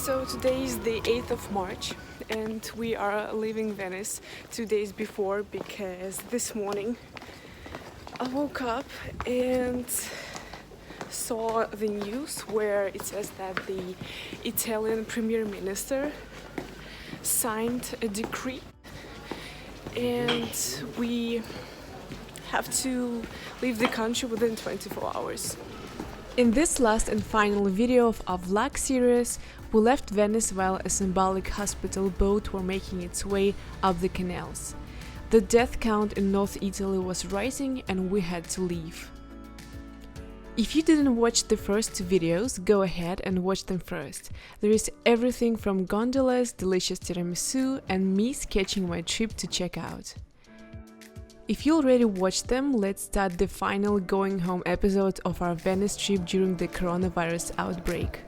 So today is the 8th of March and we are leaving Venice 2 days before because this morning I woke up and saw the news where it says that the Italian PM Minister signed a decree and we have to leave the country within 24 hours. In this last and final video of our vlog series, we left Venice while a symbolic hospital boat were making its way up the canals. The death count in North Italy was rising and we had to leave. If you didn't watch the first two videos, go ahead and watch them first. There is everything from gondolas, delicious tiramisu and me sketching my trip to check out. If you already watched them, let's start the final going home episode of our Venice trip during the coronavirus outbreak.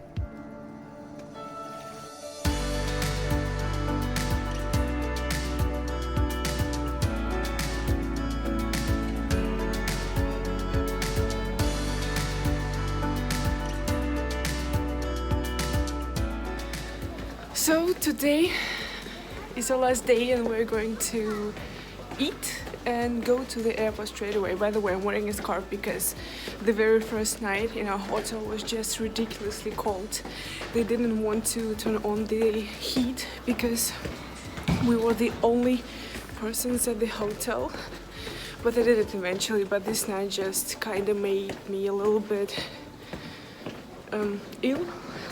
So today is our last day and we're going to eat and go to the airport straight away. By the way, I'm wearing a scarf because the very first night in our hotel was just ridiculously cold. They didn't want to turn on the heat because we were the only persons at the hotel, but they did it eventually. But this night just kind of made me a little bit ill,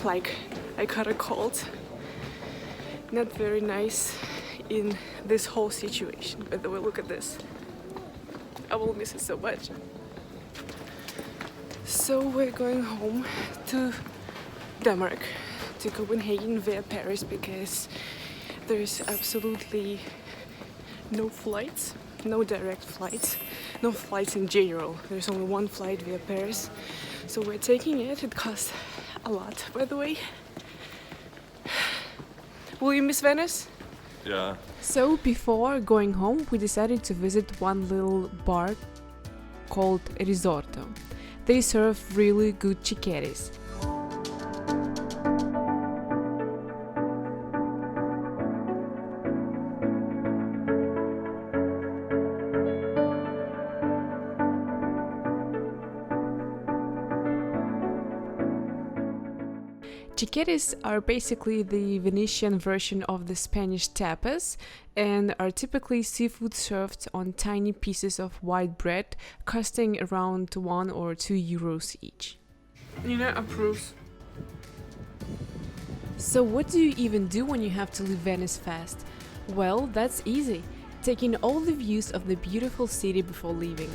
like I caught a cold. Not very nice in this whole situation. By the way, look at this. I will miss it so much. So we're going home to Denmark, to Copenhagen via Paris because there's absolutely no flights, no direct flights, no flights in general. There's only one flight via Paris. So we're taking it. It costs a lot, by the way. Will you miss Venice? Yeah. So before going home, we decided to visit one little bar called Risorto. They serve really good chicchettis. Chicchettis are basically the Venetian version of the Spanish tapas and are typically seafood served on tiny pieces of white bread costing around 1 or 2 euros each. Nina approves. So what do you even do when you have to leave Venice fast? Well, that's easy. Take in all the views of the beautiful city before leaving.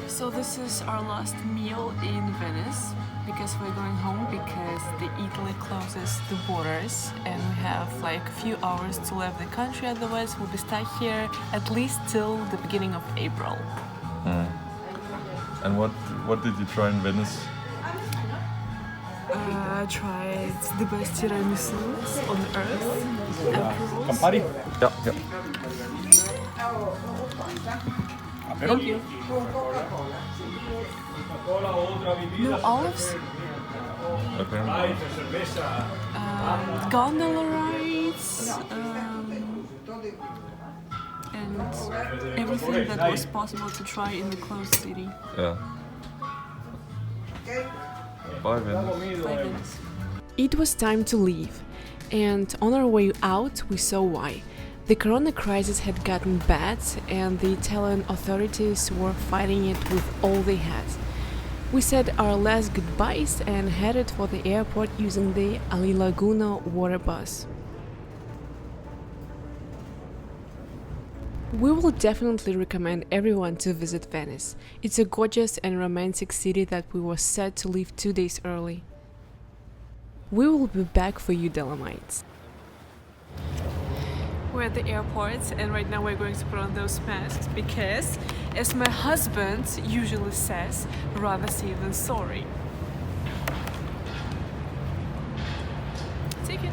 So this is our last meal in Venice because we're going home because the Italy closes the borders and we have like a few hours to leave the country, otherwise we'll be stuck here at least till the beginning of April. And what did you try in Venice? I tried the best tiramisu on earth. Campari? Yeah, yeah. Thank you. No olives. Okay. Gondola rides. and everything that was possible to try in the closed city. Yeah. Bye, Venice. Bye, Venice. It was time to leave, and on our way out we saw why. The corona crisis had gotten bad, and the Italian authorities were fighting it with all they had. We said our last goodbyes and headed for the airport using the Ali Laguna water bus. We will definitely recommend everyone to visit Venice. It's a gorgeous and romantic city that we were set to leave 2 days early. We will be back for you, Dolomites. We're at the airport, and right now we're going to put on those masks because, as my husband usually says, rather safe than sorry. Take it.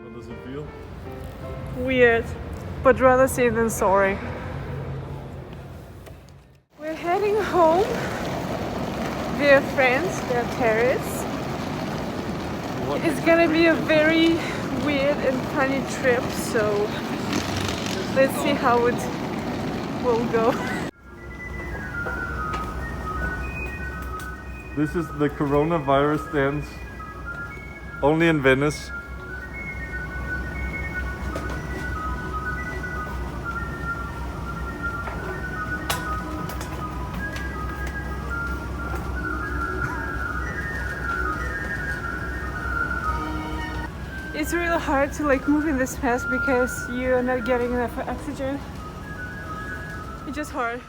How does it feel? Weird, but rather safe than sorry. We're heading home. Dear friends, dear parents. It's gonna be a very weird and funny trip, so let's see how it will go. This is the coronavirus dance. Only in Venice. It's really hard to move in this mask because you're not getting enough oxygen. It's just hard.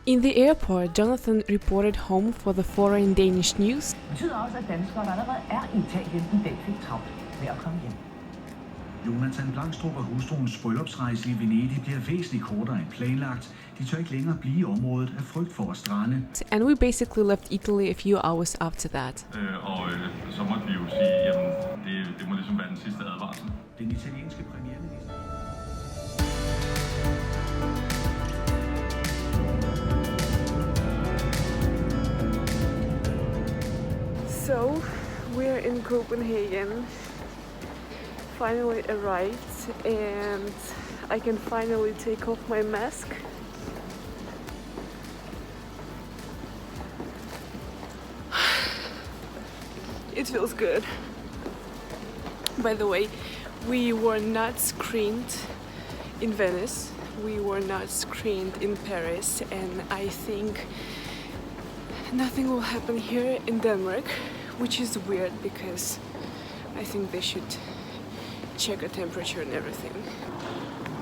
In the airport, Jonathan reported home for the foreign Danish news. Det betyder også, at danskere, der allerede er i Italien, i dag fik travlt med at komme hjem. Jonathan Blangstrup og hustruens bryllupsrejse i Venedig bliver væsentligt kortere end planlagt. De tør ikke længere blive i området af frygt for at strande. And we basically left Italy a few hours after that. Så måtte vi jo sige, jamen det må ligesom være den sidste advarsel. Den italienske premierminister. So, we're in Copenhagen. Finally arrived, and I can finally take off my mask. It feels good. By the way, we were not screened in Venice, we were not screened in Paris, and I think nothing will happen here in Denmark, which is weird because I think they should check a temperature and everything.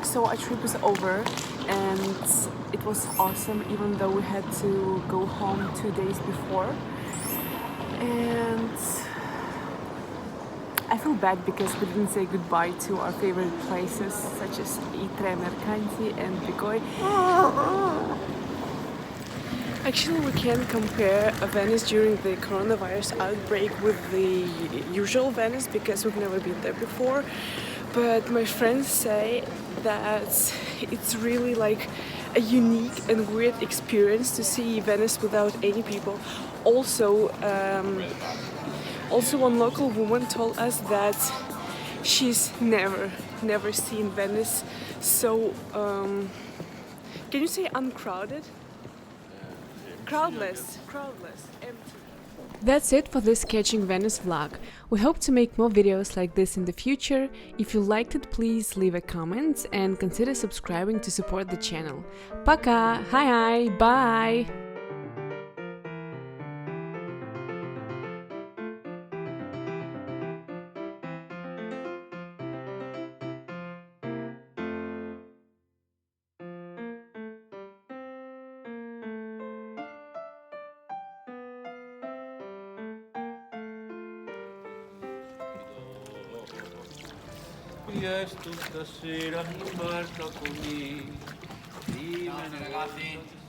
So our trip is over and it was awesome, even though we had to go home 2 days before. And I feel bad because we didn't say goodbye to our favorite places such as Italian PM Conte and Vigoi. Actually, we can't compare Venice during the coronavirus outbreak with the usual Venice because we've never been there before. But my friends say that it's really like a unique and weird experience to see Venice without any people. Also, one local woman told us that she's never seen Venice so, can you say uncrowded? Crowdless, empty. That's it for this Sketching Venice vlog. We hope to make more videos like this in the future. If you liked it, please leave a comment and consider subscribing to support the channel. Пока! Hi, bye! Stasera in barca con me. Ragazzi.